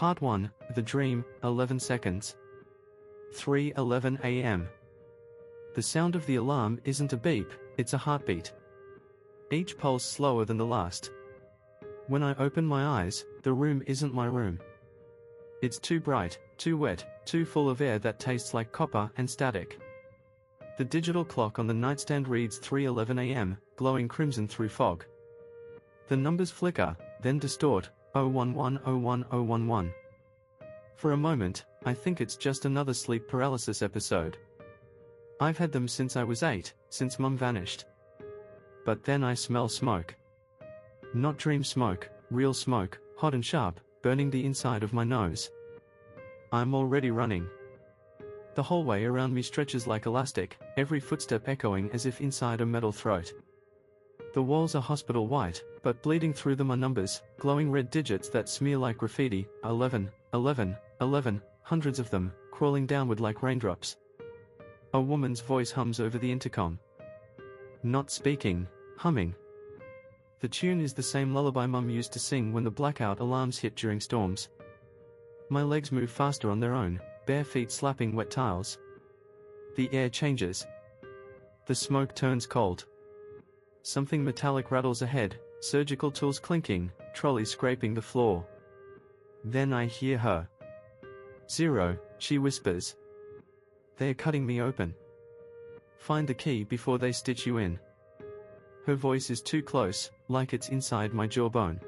Part 1, The Dream, 11 seconds. 3:11 a.m. The sound of the alarm isn't a beep, it's a heartbeat. Each pulse slower than the last. When I open my eyes, the room isn't my room. It's too bright, too wet, too full of air that tastes like copper and static. The digital clock on the nightstand reads 3:11 a.m., glowing crimson through fog. The numbers flicker, then distort, 0110111. For a moment, I think it's just another sleep paralysis episode. I've had them since I was 8, since Mum vanished. But then I smell smoke. Not dream smoke, real smoke, hot and sharp, burning the inside of my nose. I'm already running. The hallway around me stretches like elastic, every footstep echoing as if inside a metal throat. The walls are hospital white, but bleeding through them are numbers, glowing red digits that smear like graffiti, 11, 11, 11, hundreds of them, crawling downward like raindrops. A woman's voice hums over the intercom. Not speaking, humming. The tune is the same lullaby Mum used to sing when the blackout alarms hit during storms. My legs move faster on their own, bare feet slapping wet tiles. The air changes. The smoke turns cold. Something metallic rattles ahead, surgical tools clinking, trolleys scraping the floor. Then I hear her. 0, she whispers. They're cutting me open. Find the key before they stitch you in. Her voice is too close, like it's inside my jawbone.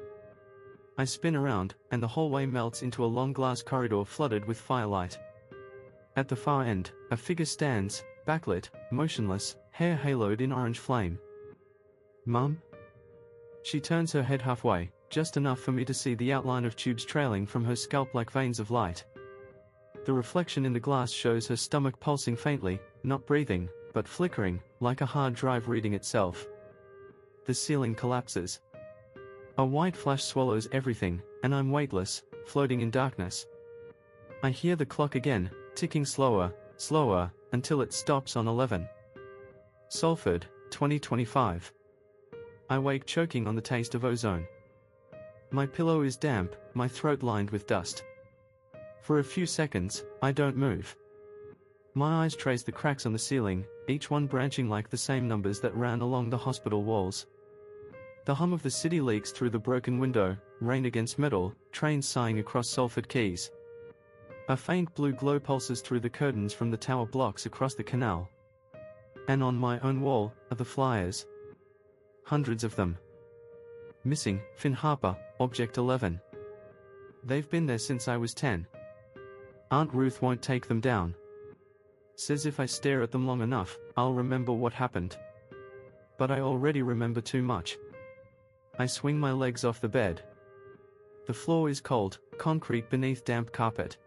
I spin around, and the hallway melts into a long glass corridor flooded with firelight. At the far end, a figure stands, backlit, motionless, hair haloed in orange flame. Mum? She turns her head halfway, just enough for me to see the outline of tubes trailing from her scalp like veins of light. The reflection in the glass shows her stomach pulsing faintly, not breathing, but flickering, like a hard drive reading itself. The ceiling collapses. A white flash swallows everything, and I'm weightless, floating in darkness. I hear the clock again, ticking slower, slower, until it stops on 11. Salford, 2025. I wake choking on the taste of ozone. My pillow is damp, my throat lined with dust. For a few seconds, I don't move. My eyes trace the cracks on the ceiling, each one branching like the same numbers that ran along the hospital walls. The hum of the city leaks through the broken window, rain against metal, trains sighing across Salford Quays. A faint blue glow pulses through the curtains from the tower blocks across the canal. And on my own wall are the flyers. Hundreds of them. Missing, Finn Harper, Object 11. They've been there since I was 10. Aunt Ruth won't take them down. Says if I stare at them long enough, I'll remember what happened. But I already remember too much. I swing my legs off the bed. The floor is cold, concrete beneath damp carpet.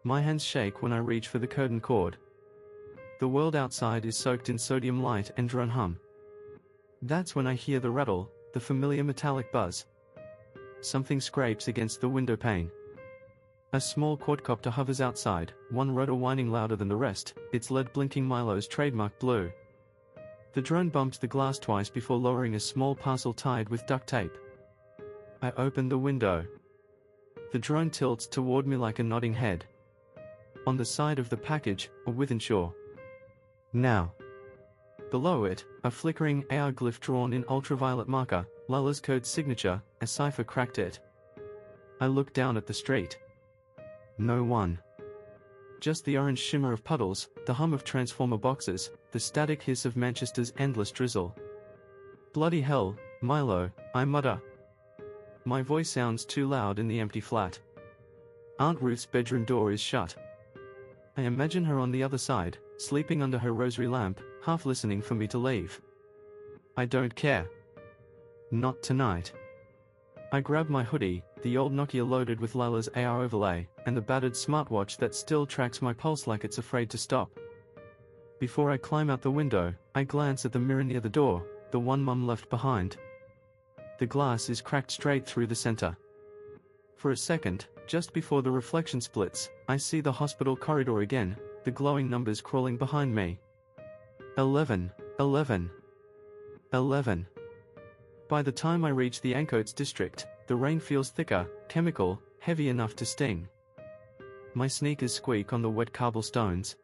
My hands shake when I reach for the curtain cord. The world outside is soaked in sodium light and drone hum. That's when I hear the rattle, the familiar metallic buzz. Something scrapes against the window pane. A small quadcopter hovers outside, one rotor whining louder than the rest, its lead blinking Milo's trademark blue. The drone bumps the glass twice before lowering a small parcel tied with duct tape. I open the window. The drone tilts toward me like a nodding head. On the side of the package, a Withenshaw. Now. Below it, a flickering AR glyph drawn in ultraviolet marker, Lala's code signature, a cipher cracked it. I look down at the street. No one. Just the orange shimmer of puddles, the hum of transformer boxes, the static hiss of Manchester's endless drizzle. Bloody hell, Milo, I mutter. My voice sounds too loud in the empty flat. Aunt Ruth's bedroom door is shut. I imagine her on the other side, sleeping under her rosary lamp, half listening for me to leave. I don't care. Not tonight. I grab my hoodie, the old Nokia loaded with Lala's AR overlay, and the battered smartwatch that still tracks my pulse like it's afraid to stop. Before I climb out the window, I glance at the mirror near the door, the one Mum left behind. The glass is cracked straight through the center. For a second, just before the reflection splits, I see the hospital corridor again, the glowing numbers crawling behind me. 11, 11, 11. By the time I reach the Ancoats district, the rain feels thicker, chemical, heavy enough to sting. My sneakers squeak on the wet cobblestones.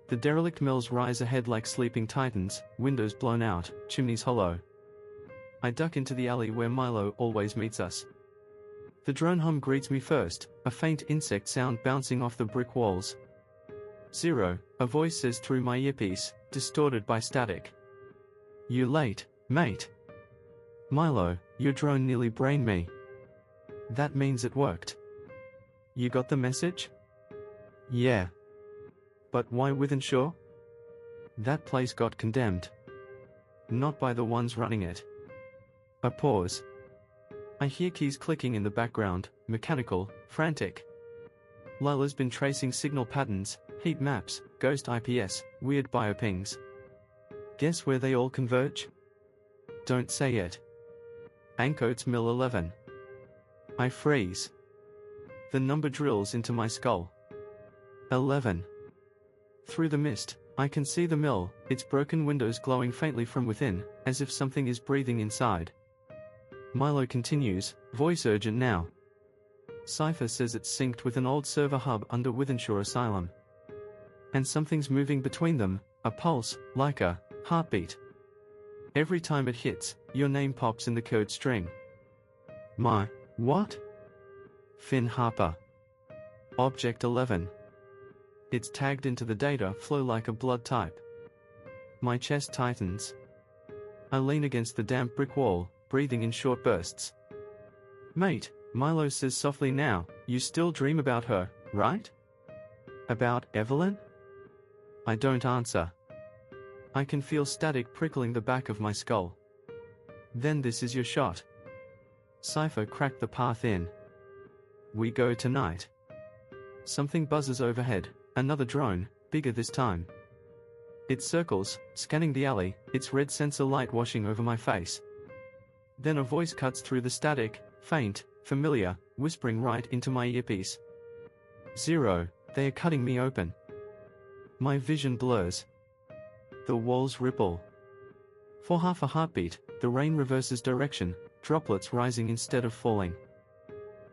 The derelict mills rise ahead like sleeping titans, windows blown out, chimneys hollow. I duck into the alley where Milo always meets us. The drone hum greets me first, a faint insect sound bouncing off the brick walls. 0, a voice says through my earpiece, distorted by static. "You late, mate." "Milo, your drone nearly brained me." "That means it worked." "You got the message?" "Yeah." "But why Wythenshawe?" "That place got condemned." "Not by the ones running it." A pause. I hear keys clicking in the background, mechanical, frantic. Lila's been tracing signal patterns, heat maps, ghost IPS, weird biopings. Guess where they all converge? Don't say it. Ancoats Mill 11. I freeze. The number drills into my skull. 11. Through the mist, I can see the mill, its broken windows glowing faintly from within, as if something is breathing inside. Milo continues, voice urgent now. Cypher says it's synced with an old server hub under Wythenshawe Asylum. And something's moving between them, a pulse, like a heartbeat. Every time it hits, your name pops in the code string. My, what? Finn Harper. Object 11. It's tagged into the data flow like a blood type. My chest tightens. I lean against the damp brick wall, breathing in short bursts. Mate, Milo says softly now, you still dream about her, right? About Evelyn? I don't answer. I can feel static prickling the back of my skull. Then this is your shot. Cypher cracked the path in. We go tonight. Something buzzes overhead, another drone, bigger this time. It circles, scanning the alley, its red sensor light washing over my face. Then a voice cuts through the static, faint, familiar, whispering right into my earpiece. 0, they are cutting me open. My vision blurs. The walls ripple. For half a heartbeat, the rain reverses direction, droplets rising instead of falling.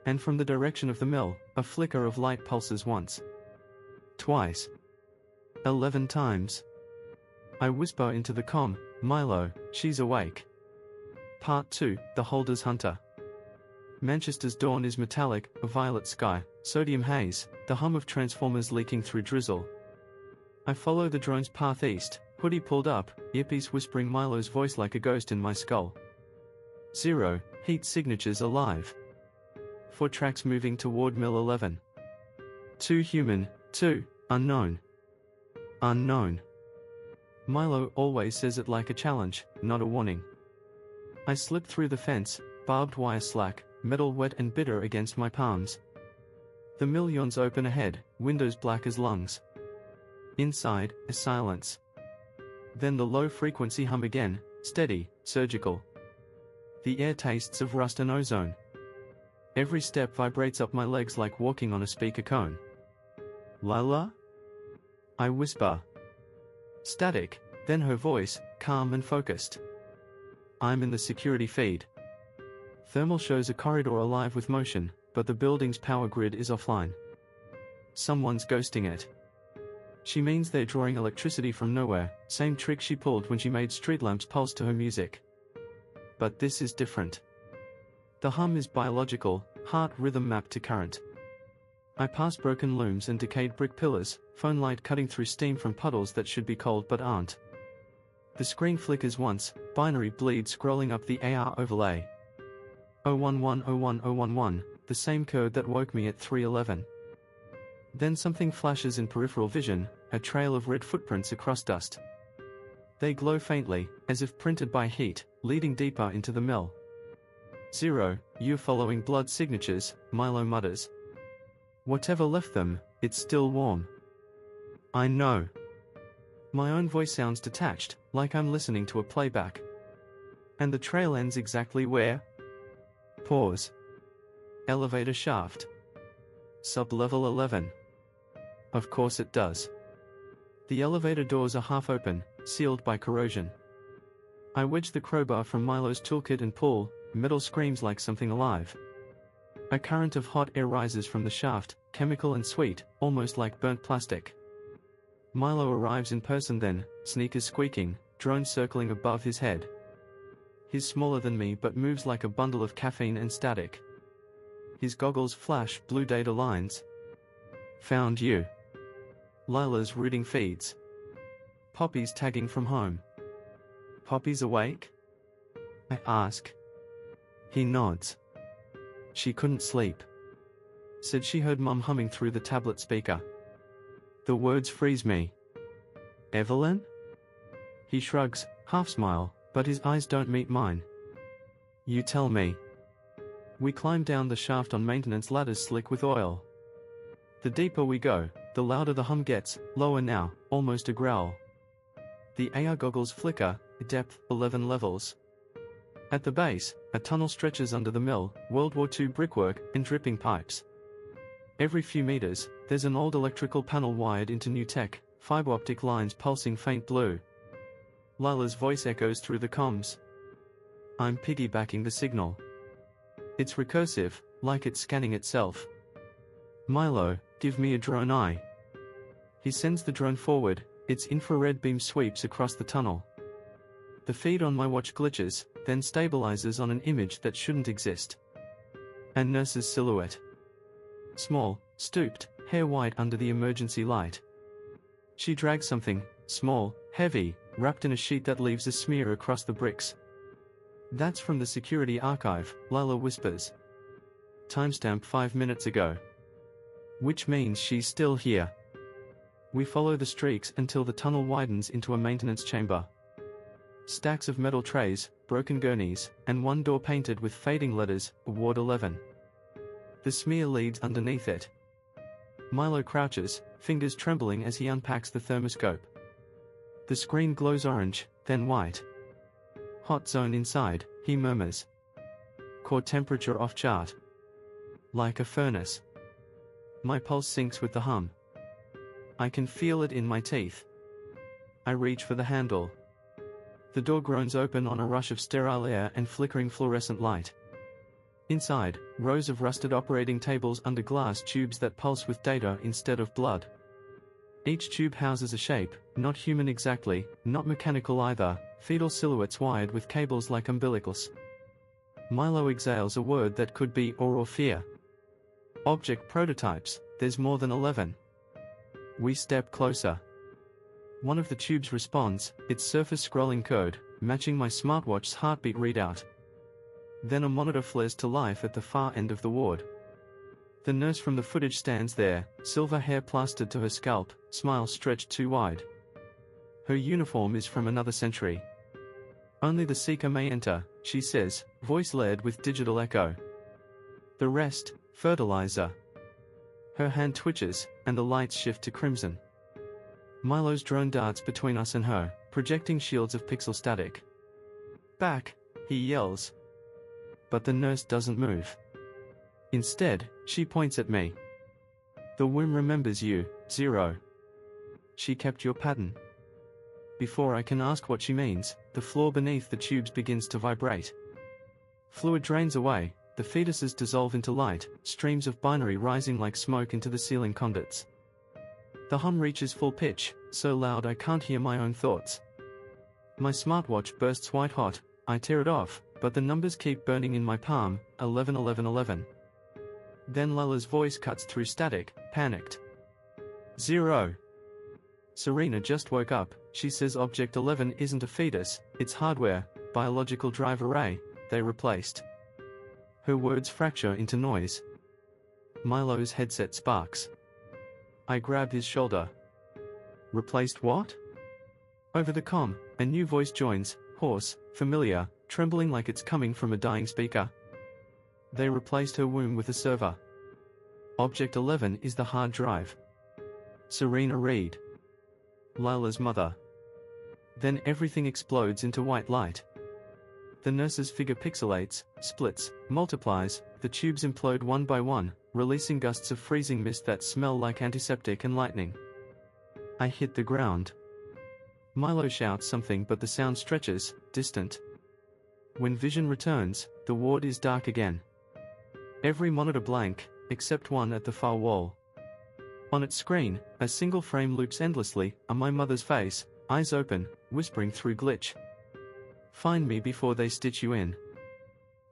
And from the direction of the mill, a flicker of light pulses once. Twice. 11 times. I whisper into the comm, Milo, she's awake. Part 2, The Holder's Hunter. Manchester's dawn is metallic, a violet sky, sodium haze, the hum of transformers leaking through drizzle. I follow the drone's path east, hoodie pulled up, earpiece whispering Milo's voice like a ghost in my skull. 0, heat signatures alive. 4 tracks moving toward Mill 11. 2 human, 2, unknown. Unknown. Milo always says it like a challenge, not a warning. I slip through the fence, barbed wire slack, metal wet and bitter against my palms. The mill yawns open ahead, windows black as lungs. Inside, a silence. Then the low-frequency hum again, steady, surgical. The air tastes of rust and ozone. Every step vibrates up my legs like walking on a speaker cone. Lila? I whisper. Static, then her voice, calm and focused. I'm in the security feed. Thermal shows a corridor alive with motion, but the building's power grid is offline. Someone's ghosting it. She means they're drawing electricity from nowhere, same trick she pulled when she made street lamps pulse to her music. But this is different. The hum is biological, heart rhythm mapped to current. I pass broken looms and decayed brick pillars, phone light cutting through steam from puddles that should be cold but aren't. The screen flickers once, binary bleed scrolling up the AR overlay. 01101011, the same code that woke me at 3:11. Then something flashes in peripheral vision, a trail of red footprints across dust. They glow faintly, as if printed by heat, leading deeper into the mill. 0, you're following blood signatures, Milo mutters. Whatever left them, it's still warm. I know. My own voice sounds detached, like I'm listening to a playback. And the trail ends exactly where? Pause. Elevator shaft. Sub-level 11. Of course it does. The elevator doors are half open, sealed by corrosion. I wedge the crowbar from Milo's toolkit and pull, metal screams like something alive. A current of hot air rises from the shaft, chemical and sweet, almost like burnt plastic. Milo arrives in person then, sneakers squeaking, drone circling above his head. He's smaller than me but moves like a bundle of caffeine and static. His goggles flash blue data lines. Found you. Lila's rooting feeds. Poppy's tagging from home. Poppy's awake? I ask. He nods. She couldn't sleep. Said she heard Mum humming through the tablet speaker. The words freeze me. Evelyn? He shrugs, half smile, but his eyes don't meet mine. You tell me. We climb down the shaft on maintenance ladders slick with oil. The deeper we go, the louder the hum gets, lower now, almost a growl. The AR goggles flicker, depth 11 levels. At the base, a tunnel stretches under the mill, World War II brickwork, and dripping pipes. Every few meters, there's an old electrical panel wired into new tech, fiber optic lines pulsing faint blue. Lila's voice echoes through the comms. I'm piggybacking the signal. It's recursive, like it's scanning itself. Milo, give me a drone eye. He sends the drone forward, its infrared beam sweeps across the tunnel. The feed on my watch glitches, then stabilizes on an image that shouldn't exist. A nurse's silhouette. Small, stooped, hair white under the emergency light. She drags something, small, heavy, wrapped in a sheet that leaves a smear across the bricks. That's from the security archive, Lila whispers. Timestamp 5 minutes ago. Which means she's still here. We follow the streaks until the tunnel widens into a maintenance chamber. Stacks of metal trays, broken gurneys, and one door painted with fading letters, Ward 11. The smear leads underneath it. Milo crouches, fingers trembling as he unpacks the thermoscope. The screen glows orange, then white. Hot zone inside, he murmurs. Core temperature off chart. Like a furnace. My pulse sinks with the hum. I can feel it in my teeth. I reach for the handle. The door groans open on a rush of sterile air and flickering fluorescent light. Inside, rows of rusted operating tables under glass tubes that pulse with data instead of blood. Each tube houses a shape, not human exactly, not mechanical either, fetal silhouettes wired with cables like umbilicals. Milo exhales a word that could be awe or fear. Object prototypes, there's more than 11. We step closer. One of the tubes responds, its surface scrolling code, matching my smartwatch's heartbeat readout. Then a monitor flares to life at the far end of the ward. The nurse from the footage stands there, silver hair plastered to her scalp, smile stretched too wide. Her uniform is from another century. Only the seeker may enter, she says, voice layered with digital echo. The rest, fertilizer. Her hand twitches, and the lights shift to crimson. Milo's drone darts between us and her, projecting shields of pixel static. Back, he yells. But the nurse doesn't move. Instead, she points at me. The womb remembers you, 0. She kept your pattern. Before I can ask what she means, the floor beneath the tubes begins to vibrate. Fluid drains away, the fetuses dissolve into light, streams of binary rising like smoke into the ceiling conduits. The hum reaches full pitch, so loud I can't hear my own thoughts. My smartwatch bursts white hot, I tear it off, but the numbers keep burning in my palm, 11 11 11. Then Lila's voice cuts through static, panicked. 0. Serena just woke up, she says Object 11 isn't a fetus, it's hardware, biological drive array, they replaced. Her words fracture into noise. Milo's headset sparks. I grab his shoulder. Replaced what? Over the comm, a new voice joins, hoarse, familiar, trembling like it's coming from a dying speaker. They replaced her womb with a server. Object 11 is the hard drive. Serena Reed. Lila's mother. Then everything explodes into white light. The nurse's figure pixelates, splits, multiplies, the tubes implode one by one, releasing gusts of freezing mist that smell like antiseptic and lightning. I hit the ground. Milo shouts something but the sound stretches, distant. When vision returns, the ward is dark again. Every monitor blank, except one at the far wall. On its screen, a single frame loops endlessly, on my mother's face, eyes open, whispering through glitch. Find me before they stitch you in.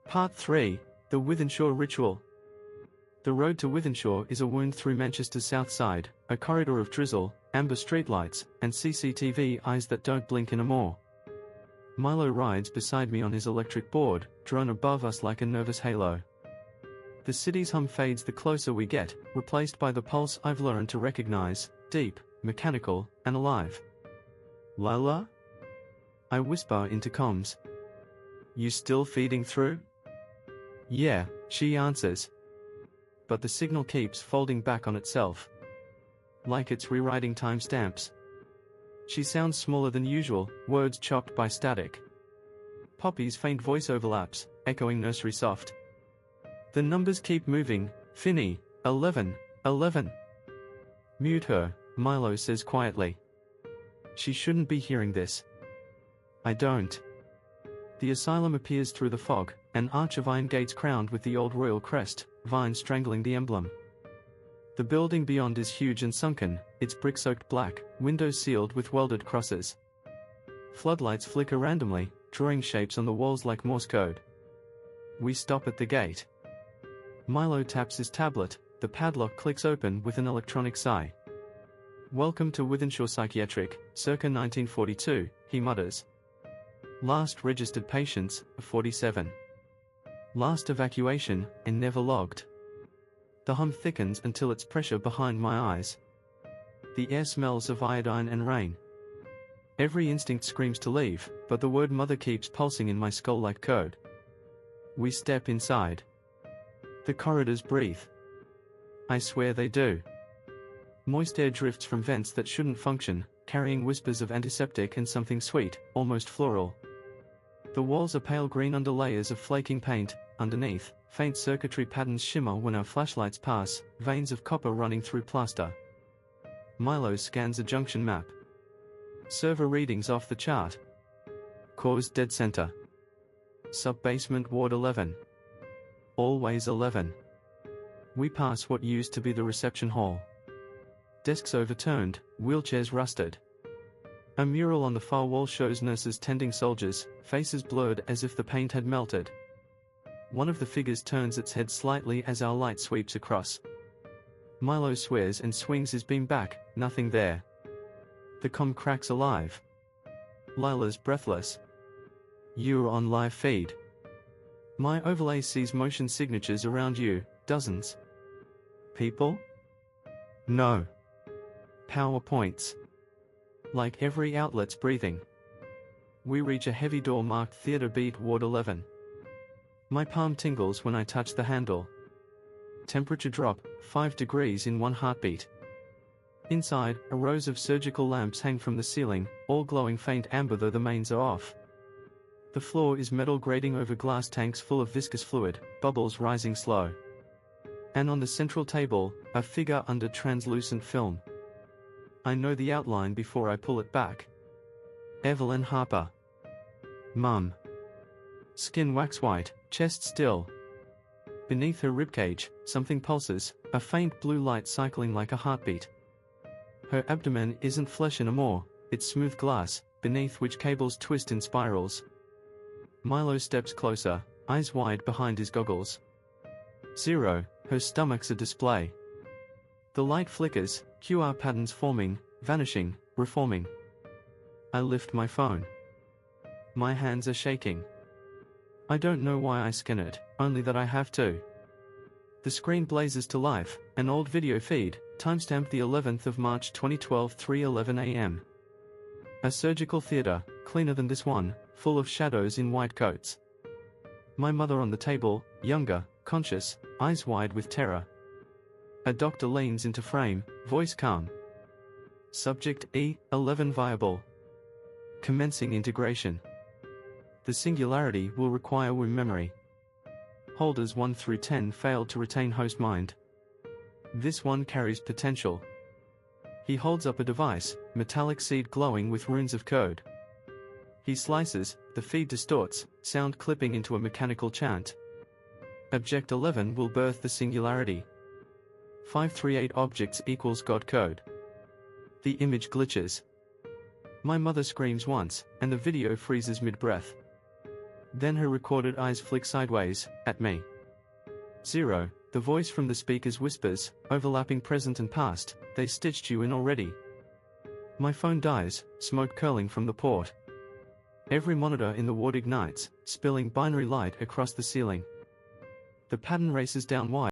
Part 3, The Wythenshawe Ritual. The road to Wythenshawe is a wound through Manchester's south side, a corridor of drizzle, amber streetlights, and CCTV eyes that don't blink anymore. Milo rides beside me on his electric board, drone above us like a nervous halo. The city's hum fades the closer we get, replaced by the pulse I've learned to recognize, deep, mechanical, and alive. Lila? I whisper into comms. You still feeding through? Yeah, she answers. But the signal keeps folding back on itself. Like it's rewriting timestamps. She sounds smaller than usual, words chopped by static. Poppy's faint voice overlaps, echoing nursery soft. The numbers keep moving. Finny, 11, 11. Mute her, Milo says quietly. She shouldn't be hearing this. I don't. The asylum appears through the fog, an arch of iron gates crowned with the old royal crest, vines strangling the emblem. The building beyond is huge and sunken, its brick-soaked black, windows sealed with welded crosses. Floodlights flicker randomly, drawing shapes on the walls like Morse code. We stop at the gate. Milo taps his tablet, the padlock clicks open with an electronic sigh. Welcome to Wythenshawe Psychiatric, circa 1942, he mutters. Last registered patients, 47. Last evacuation, and never logged. The hum thickens until it's pressure behind my eyes. The air smells of iodine and rain. Every instinct screams to leave, but the word mother keeps pulsing in my skull like code. We step inside. The corridors breathe. I swear they do. Moist air drifts from vents that shouldn't function, carrying whispers of antiseptic and something sweet, almost floral. The walls are pale green under layers of flaking paint. Underneath, faint circuitry patterns shimmer when our flashlights pass, veins of copper running through plaster. Milo scans a junction map. Server readings off the chart. Cause dead center. Sub-basement ward 11. Always 11. We pass what used to be the reception hall. Desks overturned, wheelchairs rusted. A mural on the far wall shows nurses tending soldiers, faces blurred as if the paint had melted. One of the figures turns its head slightly as our light sweeps across. Milo swears and swings his beam back, nothing there. The comm cracks alive. Lila's breathless. You're on live feed. My overlay sees motion signatures around you, dozens. People? No. PowerPoints. Like every outlet's breathing. We reach a heavy door marked Theatre Beat Ward 11. My palm tingles when I touch the handle. Temperature drop, 5 degrees in one heartbeat. Inside, a rows of surgical lamps hang from the ceiling, all glowing faint amber though the mains are off. The floor is metal grating over glass tanks full of viscous fluid, bubbles rising slow. And on the central table, a figure under translucent film. I know the outline before I pull it back. Evelyn Harper. Mum. Skin wax white, chest still. Beneath her ribcage, something pulses, a faint blue light cycling like a heartbeat. Her abdomen isn't flesh anymore, it's smooth glass, beneath which cables twist in spirals. Milo steps closer, eyes wide behind his goggles. 0, her stomach's a display. The light flickers, QR patterns forming, vanishing, reforming. I lift my phone. My hands are shaking. I don't know why I scan it, only that I have to. The screen blazes to life, an old video feed, timestamped the 11th of March 2012 3:11 a.m. A surgical theater, cleaner than this one, full of shadows in white coats. My mother on the table, younger, conscious, eyes wide with terror. A doctor leans into frame, voice calm. Subject E11 viable. Commencing integration. The singularity will require womb memory. Holders 1 through 10 failed to retain host mind. This one carries potential. He holds up a device, metallic seed glowing with runes of code. He slices, the feed distorts, sound clipping into a mechanical chant. Object 11 will birth the singularity. 538 objects equals God code. The image glitches. My mother screams once, and the video freezes mid-breath. Then her recorded eyes flick sideways, at me. 0. The voice from the speakers whispers, overlapping present and past, they stitched you in already. My phone dies, smoke curling from the port. Every monitor in the ward ignites, spilling binary light across the ceiling. The pattern races down wide.